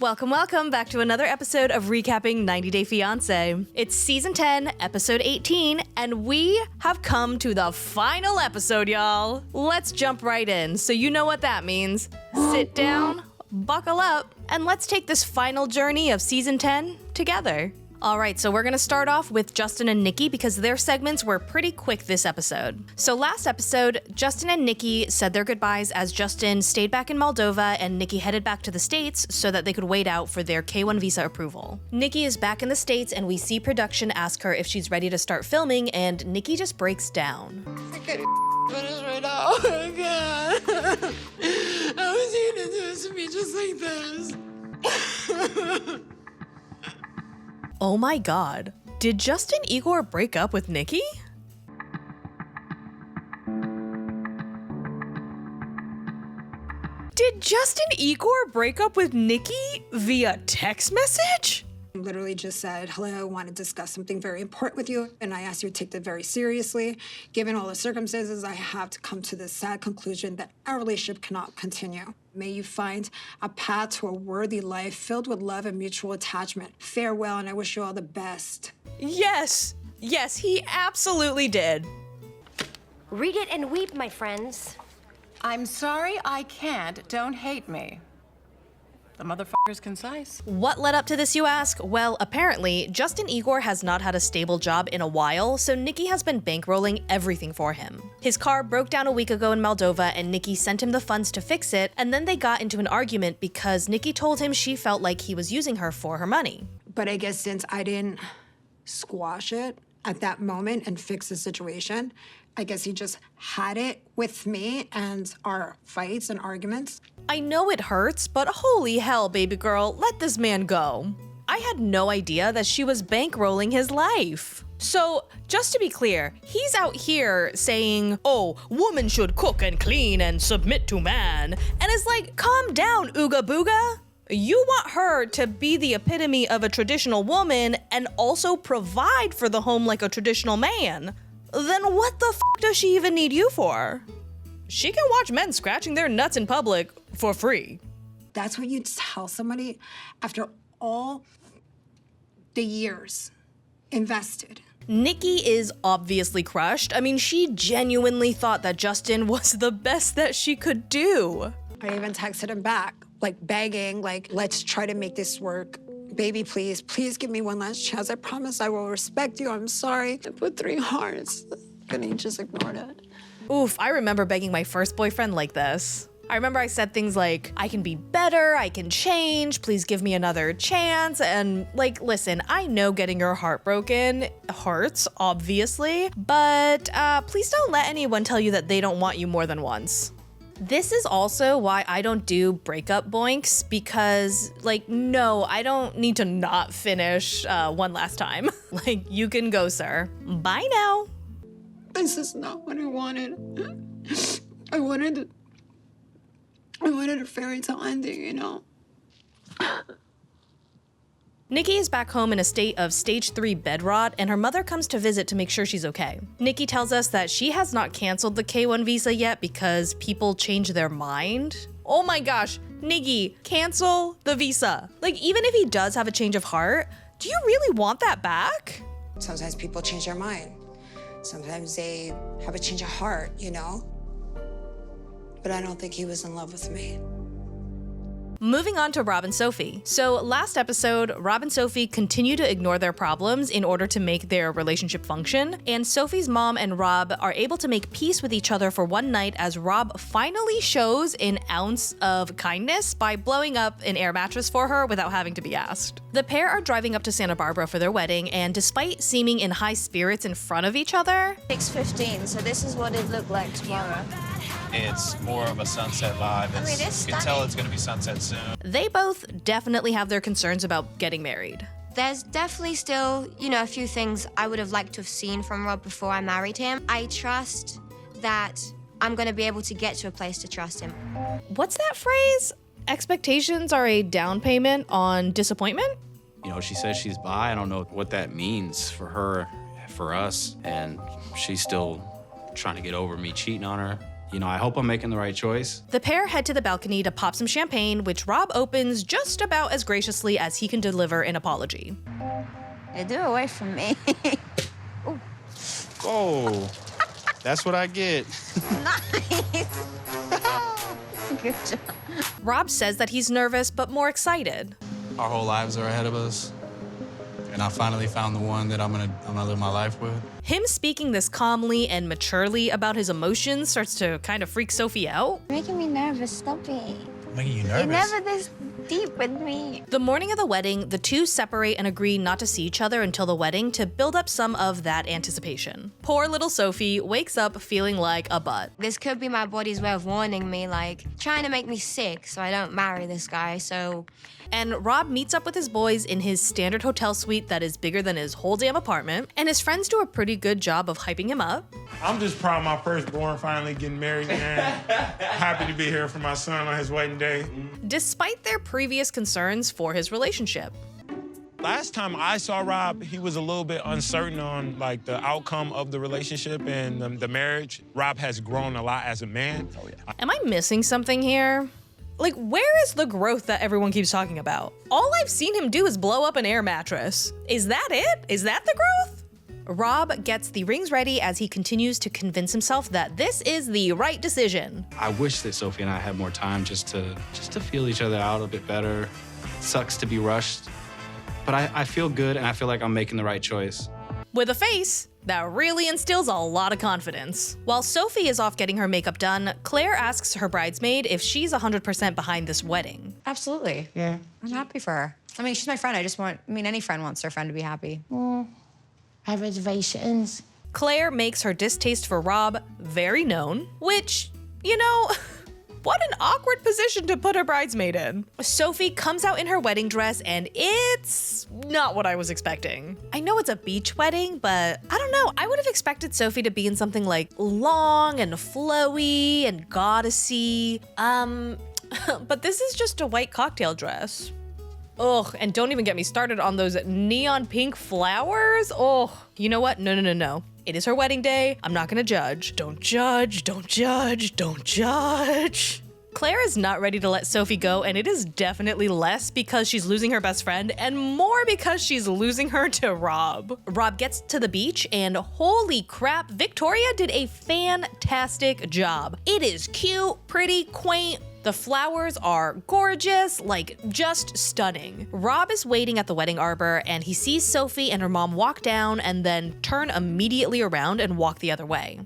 Welcome back to another episode of Recapping 90 Day Fiance. It's season 10, episode 18, and we have come to the final episode, y'all. Let's jump right in, so you know what that means. Sit down, buckle up, and let's take this final journey of season 10 together. All right, so we're gonna start off with Justin and Nikki because their segments were pretty quick this episode. So last episode, Justin and Nikki said their goodbyes as Justin stayed back in Moldova and Nikki headed back to the States so that they could wait out for their K-1 visa approval. Nikki is back in the States and we see production ask her if she's ready to start filming, and Nikki just breaks down. I can't finish right now. Oh my God. How is he gonna do this to me just like this? Oh my God, did Justin Igor break up with Nikki? Did Justin Igor break up with Nikki via text message? Literally just said, hello, I want to discuss something very important with you, and I ask you to take that very seriously. Given all the circumstances, I have to come to this sad conclusion that our relationship cannot continue. May you find a path to a worthy life filled with love and mutual attachment. Farewell, and I wish you all the best. Yes, he absolutely did. Read it and weep, my friends. I'm sorry, I can't. Don't hate me. The motherfucker's concise. What led up to this, you ask? Well, apparently, Justin Igor has not had a stable job in a while, so Nikki has been bankrolling everything for him. His car broke down a week ago in Moldova, and Nikki sent him the funds to fix it, and then they got into an argument because Nikki told him she felt like he was using her for her money. But I guess since I didn't squash it at that moment and fix the situation, I guess he just had it with me and our fights and arguments. I know it hurts, but holy hell, baby girl, let this man go. I had no idea that she was bankrolling his life. So, just to be clear, he's out here saying, oh, woman should cook and clean and submit to man, and is like, calm down, Ooga Booga. You want her to be the epitome of a traditional woman and also provide for the home like a traditional man. Then what the f does she even need you for? She can watch men scratching their nuts in public for free. That's what you tell somebody after all the years invested. Nikki is obviously crushed. I mean, she genuinely thought that Justin was the best that she could do. I even texted him back, like begging, like, let's try to make this work. Baby, please give me one last chance. I promise I will respect you. I'm sorry. I put 3 hearts, and he just ignored it. Oof, I remember begging my first boyfriend like this. I remember I said things like, I can be better, I can change, please give me another chance. And like, listen, I know getting your heart broken hurts, obviously, but please don't let anyone tell you that they don't want you more than once. This is also why I don't do breakup boinks, because, like, no, I don't need to not finish one last time. Like, you can go, sir. Bye now. This is not what I wanted. I wanted a fairy tale ending, you know? Nikki is back home in a state of stage 3 bed rot, and her mother comes to visit to make sure she's okay. Nikki tells us that she has not canceled the K-1 visa yet because people change their mind. Oh my gosh, Nikki, cancel the visa. Like, even if he does have a change of heart, do you really want that back? Sometimes people change their mind. Sometimes they have a change of heart, you know? But I don't think he was in love with me. Moving on to Rob and Sophie. So last episode, Rob and Sophie continue to ignore their problems in order to make their relationship function, and Sophie's mom and Rob are able to make peace with each other for one night as Rob finally shows an ounce of kindness by blowing up an air mattress for her without having to be asked. The pair are driving up to Santa Barbara for their wedding, and despite seeming in high spirits in front of each other, 6:15, so this is what it looked like tomorrow. It's more of a sunset vibe. You can tell it's going to be sunset soon. they both definitely have their concerns about getting married. There's definitely still, a few things I would have liked to have seen from Rob before I married him. I trust that I'm gonna be able to get to a place to trust him. What's that phrase? Expectations are a down payment on disappointment? She says she's bi. I don't know what that means for her, for us, and she's still trying to get over me cheating on her. You know, I hope I'm making the right choice. The pair head to the balcony to pop some champagne, which Rob opens just about as graciously as he can deliver an apology. Hey, do away from me. Oh, that's what I get. Nice. Good job. Rob says that he's nervous, but more excited. Our whole lives are ahead of us. And I finally found the one that I'm gonna live my life with. Him speaking this calmly and maturely about his emotions starts to kind of freak Sophie out. You're making me nervous. Stop it. Making you You're nervous? never this deep with me. The morning of the wedding, the two separate and agree not to see each other until the wedding to build up some of that anticipation. Poor little Sophie wakes up feeling like a butt. This could be my body's way of warning me, like, trying to make me sick so I don't marry this guy, so... And Rob meets up with his boys in his standard hotel suite that is bigger than his whole damn apartment, and his friends do a pretty good job of hyping him up. I'm just proud of my firstborn finally getting married, man. Happy to be here for my son on his wedding day. Despite their previous concerns for his relationship. Last time I saw Rob, he was a little bit uncertain on like the outcome of the relationship and the marriage. Rob has grown a lot as a man. Oh, yeah. Am I missing something here? Like, where is the growth that everyone keeps talking about? All I've seen him do is blow up an air mattress. Is that it? Is that the growth? Rob gets the rings ready as he continues to convince himself that this is the right decision. I wish that Sophie and I had more time just to feel each other out a bit better. Sucks to be rushed, but I feel good and I feel like I'm making the right choice. With a face that really instills a lot of confidence. While Sophie is off getting her makeup done, Claire asks her bridesmaid if she's 100% behind this wedding. Absolutely. Yeah. I'm happy for her. I mean, she's my friend. Any friend wants their friend to be happy. I have reservations. Claire makes her distaste for Rob very known, which, you know, what an awkward position to put her bridesmaid in. Sophie comes out in her wedding dress and it's not what I was expecting. I know it's a beach wedding, but I don't know. I would have expected Sophie to be in something like long and flowy and goddessy. But this is just a white cocktail dress. Ugh, and don't even get me started on those neon pink flowers. Oh, you know what? No. It is her wedding day. I'm not gonna judge. Don't judge, don't judge, don't judge. Claire is not ready to let Sophie go, and it is definitely less because she's losing her best friend and more because she's losing her to Rob. Rob gets to the beach, and holy crap, Victoria did a fantastic job. It is cute, pretty, quaint. The flowers are gorgeous, like just stunning. Rob is waiting at the wedding arbor and he sees Sophie and her mom walk down and then turn immediately around and walk the other way.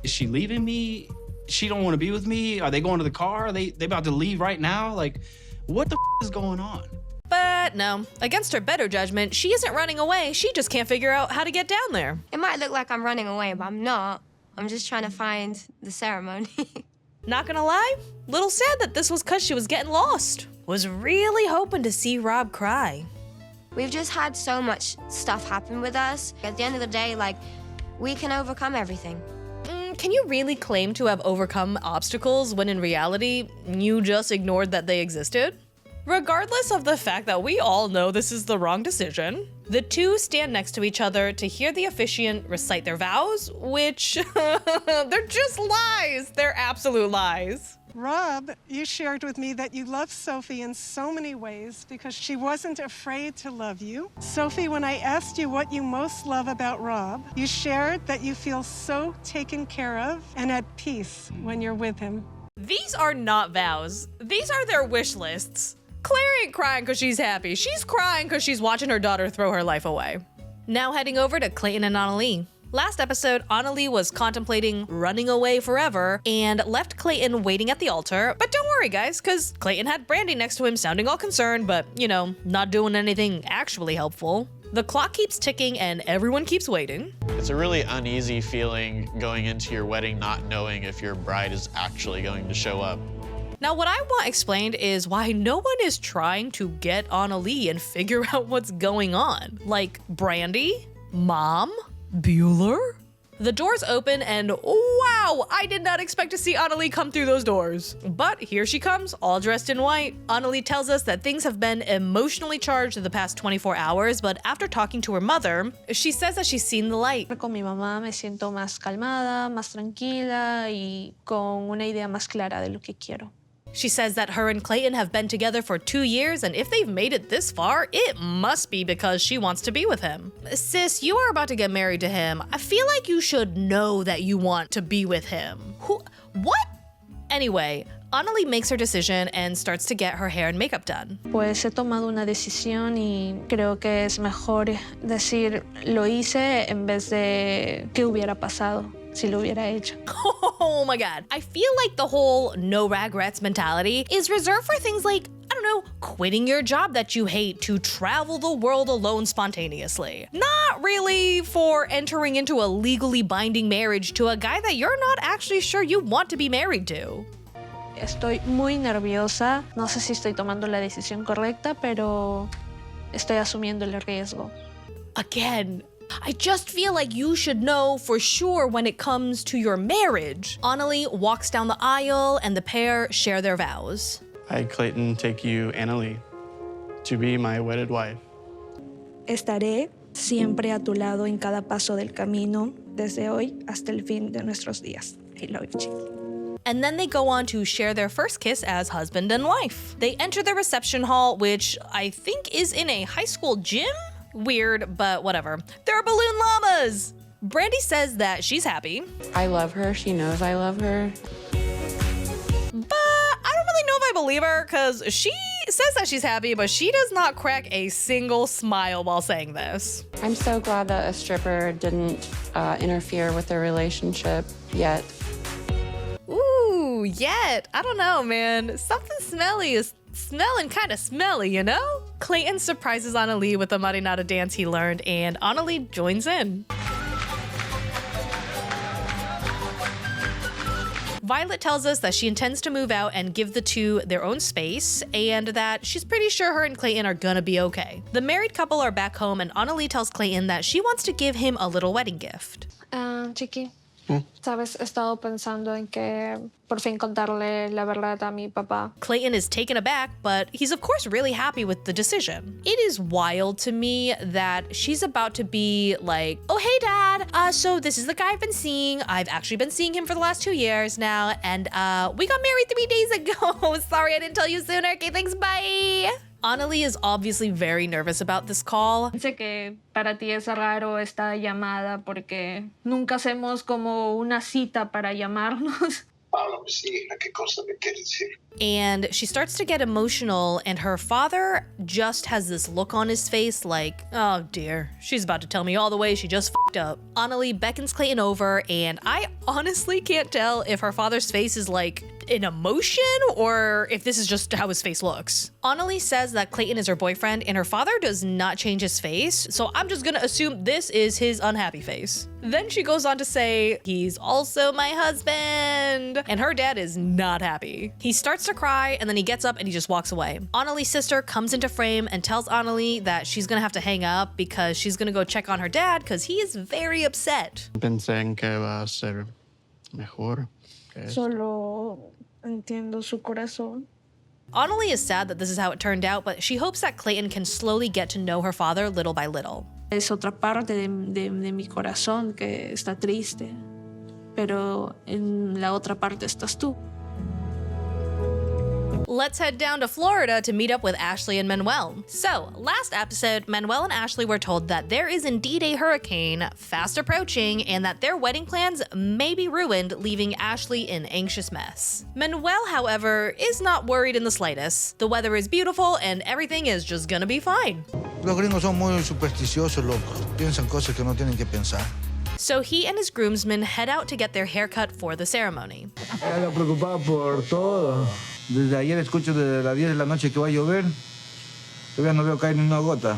Is she leaving me? She don't want to be with me? Are they going to the car? Are they about to leave right now? Like, what the is going on? But no, against her better judgment, she isn't running away. She just can't figure out how to get down there. It might look like I'm running away, but I'm not. I'm just trying to find the ceremony. Not gonna lie, little sad that this was cause she was getting lost. Was really hoping to see Rob cry. We've just had so much stuff happen with us. At the end of the day, like, we can overcome everything. Can you really claim to have overcome obstacles when in reality, you just ignored that they existed? Regardless of the fact that we all know this is the wrong decision, the two stand next to each other to hear the officiant recite their vows, which they're just lies. They're absolute lies. Rob, you shared with me that you love Sophie in so many ways because she wasn't afraid to love you. Sophie, when I asked you what you most love about Rob, you shared that you feel so taken care of and at peace when you're with him. These are not vows. These are their wish lists. Claire ain't crying because she's happy. She's crying because she's watching her daughter throw her life away. Now heading over to Clayton and Anali. Last episode, Anali was contemplating running away forever and left Clayton waiting at the altar. But don't worry, guys, because Clayton had Brandy next to him sounding all concerned, but, you know, not doing anything actually helpful. The clock keeps ticking and everyone keeps waiting. It's a really uneasy feeling going into your wedding not knowing if your bride is actually going to show up. Now, what I want explained is why no one is trying to get Anali and figure out what's going on. Like, Brandy? Mom? Bueller? The doors open and wow, Wow, I did not expect to see Anali come through those doors. But here she comes, all dressed in white. Anali tells us that things have been emotionally charged the past 24 hours, but after talking to her mother, she says that she's seen the light. Con mi mamá me siento más calmada, más tranquila y con una idea más clara de lo que quiero. She says that her and Clayton have been together for 2 years, and if they've made it this far, it must be because she wants to be with him. Sis, you are about to get married to him. I feel like you should know that you want to be with him. What? Anyway, Anali makes her decision and starts to get her hair and makeup done. Pues he tomado una decisión y creo que es mejor decir lo hice en vez de qué hubiera pasado si lo hubiera hecho. Oh my god. I feel like the whole no regrets mentality is reserved for things like, I don't know, quitting your job that you hate to travel the world alone spontaneously. Not really for entering into a legally binding marriage to a guy that you're not actually sure you want to be married to. Estoy muy nerviosa. No sé si estoy tomando la decisión correcta, pero estoy asumiendo el riesgo. Again, I just feel like you should know for sure when it comes to your marriage. Anali walks down the aisle and the pair share their vows. I, Clayton, take you, Anali, to be my wedded wife. Estaré siempre a tu lado en cada paso del camino, desde hoy hasta el fin de nuestros días. I love you, Chiqui. And then they go on to share their first kiss as husband and wife. They enter the reception hall, which I think is in a high school gym? Weird, but whatever. There are balloon llamas! Brandy says that she's happy. I love her. She knows I love her. But I don't really know if I believe her, because she says that she's happy, but she does not crack a single smile while saying this. I'm so glad that a stripper didn't interfere with their relationship yet. Ooh, yet. I don't know, man. Something smelly is smelling kind of smelly, you know? Clayton surprises Anali with a marinada dance he learned, and Anali joins in. Violet tells us that she intends to move out and give the two their own space, and that she's pretty sure her and Clayton are gonna be okay. The married couple are back home, and Anali tells Clayton that she wants to give him a little wedding gift. Chiqui, sabes, he estado pensando en que por fin contarle la verdad a mi papá. Clayton is taken aback, but he's of course really happy with the decision. It is wild to me that she's about to be like, oh hey dad, so this is the guy I've been seeing. I've actually been seeing him for the last 2 years now, and we got married 3 days ago. Sorry I didn't tell you sooner. Okay, thanks, bye. Anali is obviously very nervous about this call. Sé que para ti es raro esta llamada porque nunca hacemos como una cita para llamarnos. And she starts to get emotional, and her father just has this look on his face like, oh dear, she's about to tell me all the ways she just f***ed up. Anali beckons Clayton over, and I honestly can't tell if her father's face is like an emotion or if this is just how his face looks. Anali says that Clayton is her boyfriend, and her father does not change his face, so I'm just gonna assume this is his unhappy face. Then she goes on to say, he's also my husband, and her dad is not happy. He starts to cry, and then he gets up and he just walks away. Anali's sister comes into frame and tells Anali that she's gonna have to hang up because she's gonna go check on her dad because he is very upset. Pensé que va a ser mejor. Solo entiendo su corazón. Anali is sad that this is how it turned out, but she hopes that Clayton can slowly get to know her father little by little. Es otra parte de mi corazón que está triste, pero en la otra parte estás tú. Let's head down to Florida to meet up with Ashley and Manuel. So, last episode, Manuel and Ashley were told that there is indeed a hurricane fast approaching and that their wedding plans may be ruined, leaving Ashley in anxious mess. Manuel, however, is not worried in the slightest. The weather is beautiful and everything is just gonna be fine. Los gringos son muy supersticiosos, locos. Piensan cosas que no tienen que pensar. So he and his groomsmen head out to get their haircut for the ceremony. Ando preocupado por todo. Desde ayer escucho desde las 10 de la noche que va a llover. Todavía no veo caer ni una gota.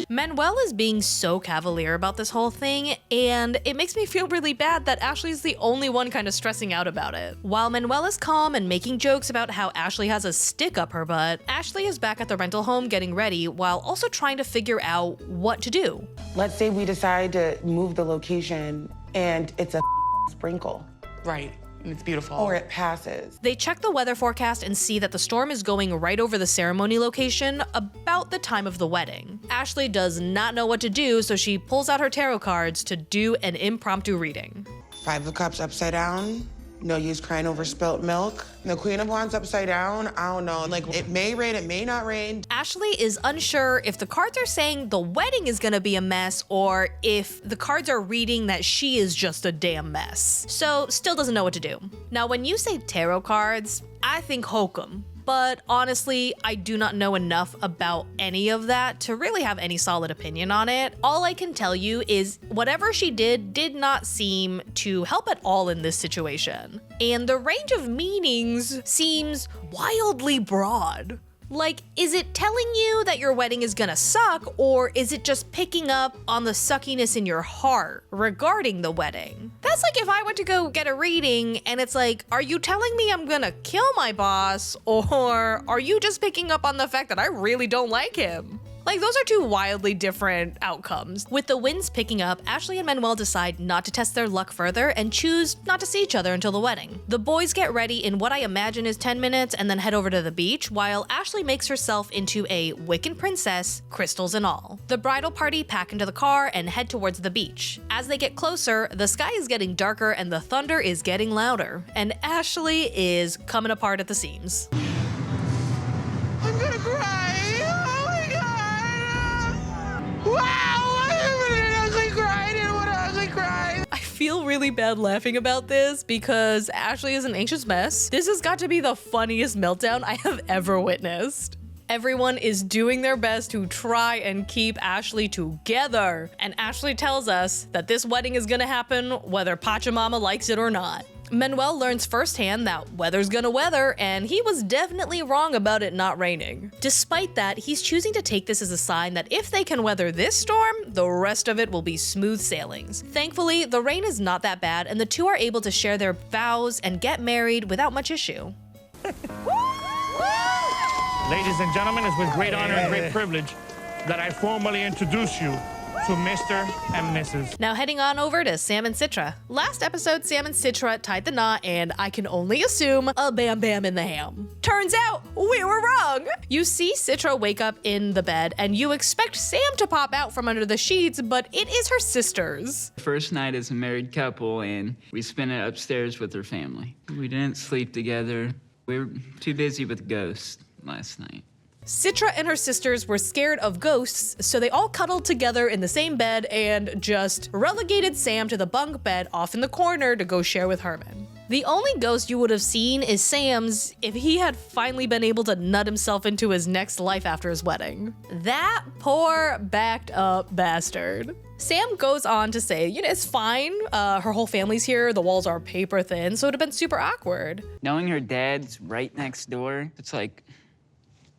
Manuel is being so cavalier about this whole thing, and it makes me feel really bad that Ashley's the only one kind of stressing out about it. While Manuel is calm and making jokes about how Ashley has a stick up her butt, Ashley is back at the rental home getting ready while also trying to figure out what to do. Let's say we decide to move the location and it's a sprinkle. Right. And it's beautiful. Or it passes. They check the weather forecast and see that the storm is going right over the ceremony location about the time of the wedding. Ashley does not know what to do, so she pulls out her tarot cards to do an impromptu reading. 5 of Cups upside down. No use crying over spilt milk. The Queen of Wands upside down. I don't know. Like, it may rain, it may not rain. Ashley is unsure if the cards are saying the wedding is gonna be a mess or if the cards are reading that she is just a damn mess. So, still doesn't know what to do. Now, when you say tarot cards, I think hokum. But honestly, I do not know enough about any of that to really have any solid opinion on it. All I can tell you is whatever she did not seem to help at all in this situation. And the range of meanings seems wildly broad. Like, is it telling you that your wedding is gonna suck, or is it just picking up on the suckiness in your heart regarding the wedding? That's like if I went to go get a reading and it's like, are you telling me I'm gonna kill my boss, or are you just picking up on the fact that I really don't like him? Like, those are two wildly different outcomes. With the winds picking up, Ashley and Manuel decide not to test their luck further and choose not to see each other until the wedding. The boys get ready in what I imagine is 10 minutes and then head over to the beach, while Ashley makes herself into a Wiccan princess, crystals and all. The bridal party pack into the car and head towards the beach. As they get closer, the sky is getting darker and the thunder is getting louder, and Ashley is coming apart at the seams. I'm gonna cry. Wow! What an ugly cry! What an ugly cry! I feel really bad laughing about this because Ashley is an anxious mess. This has got to be the funniest meltdown I have ever witnessed. Everyone is doing their best to try and keep Ashley together. And Ashley tells us that this wedding is gonna happen whether Pachamama likes it or not. Manuel learns firsthand that weather's gonna weather, and he was definitely wrong about it not raining. Despite that, he's choosing to take this as a sign that if they can weather this storm, the rest of it will be smooth sailings. Thankfully, the rain is not that bad, and the two are able to share their vows and get married without much issue. Ladies and gentlemen, it's with great honor and great privilege that I formally introduce you to Mr. and Mrs. Now heading on over to Sam and Citra. Last episode, Sam and Citra tied the knot, and I can only assume a bam bam in the ham. Turns out, we were wrong! You see Citra wake up in the bed, and you expect Sam to pop out from under the sheets, but it is her sisters. First night as a married couple, and we spent it upstairs with her family. We didn't sleep together. We were too busy with ghosts last night. Citra and her sisters were scared of ghosts, so they all cuddled together in the same bed and just relegated Sam to the bunk bed off in the corner to go share with Herman. The only ghost you would have seen is Sam's if he had finally been able to nut himself into his next life after his wedding. That poor backed up bastard. Sam goes on to say, it's fine. Her whole family's here. The walls are paper thin, so it would have been super awkward. Knowing her dad's right next door, it's like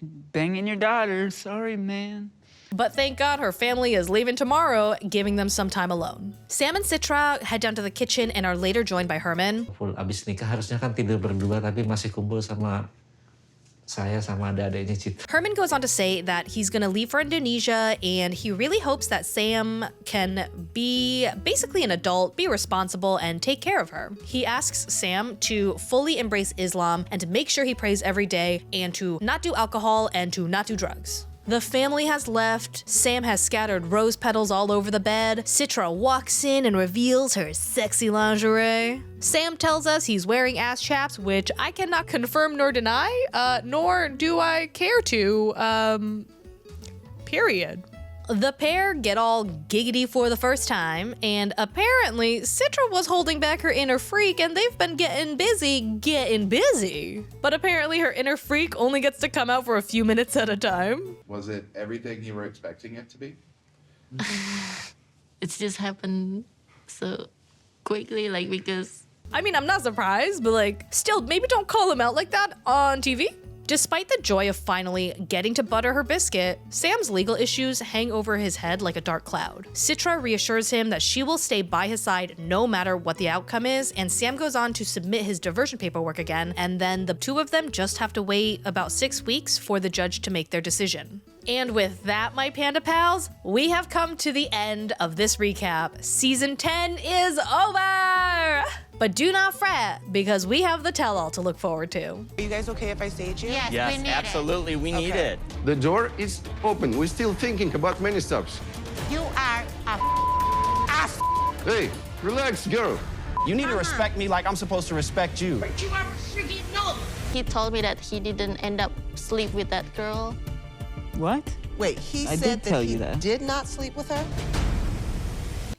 banging your daughter. Sorry, man. But thank God her family is leaving tomorrow, giving them some time alone. Sam and Citra head down to the kitchen and are later joined by Herman. Abis nikah harusnya kan tidur berdua, tapi masih kumpul sama saya sama adik-adiknya Citra. Herman goes on to say that he's gonna leave for Indonesia and he really hopes that Sam can be basically an adult, be responsible, and take care of her. He asks Sam to fully embrace Islam and to make sure he prays every day and to not do alcohol and to not do drugs. The family has left. Sam has scattered rose petals all over the bed. Citra walks in and reveals her sexy lingerie. Sam tells us he's wearing ass chaps, which I cannot confirm nor deny, nor do I care to, period. The pair get all giggity for the first time, and apparently Citra was holding back her inner freak and they've been getting busy. But apparently her inner freak only gets to come out for a few minutes at a time. Was it everything you were expecting it to be? It's just happened so quickly, because... I mean, I'm not surprised, but still, maybe don't call him out like that on TV. Despite the joy of finally getting to butter her biscuit, Sam's legal issues hang over his head like a dark cloud. Citra reassures him that she will stay by his side no matter what the outcome is, and Sam goes on to submit his diversion paperwork again, and then the two of them just have to wait about 6 weeks for the judge to make their decision. And with that, my Panda Pals, we have come to the end of this recap. Season 10 is over! together. But do not fret, because we have the tell-all to look forward to. Are you guys okay if I stage you? Yes, Yes, we need absolutely. We need Okay. it. The door is open. We're still thinking about many stuff. it. You are a Hey, relax, girl. You need to respect me like I'm supposed to respect you. But you are freaking no. He told me that he didn't end up sleep with that girl. What? Wait, he I said did tell that you he that. did not sleep with her?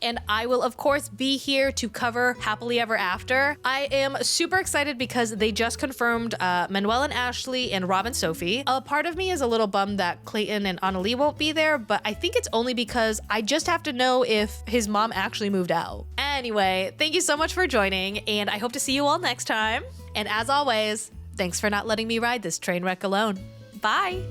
And I will, of course, be here to cover Happily Ever After. I am super excited because they just confirmed Manuel and Ashley and Rob and Sophie. A part of me is a little bummed that Clayton and Anali won't be there, but I think it's only because I just have to know if his mom actually moved out. Anyway, thank you so much for joining, and I hope to see you all next time. And as always, thanks for not letting me ride this train wreck alone. Bye!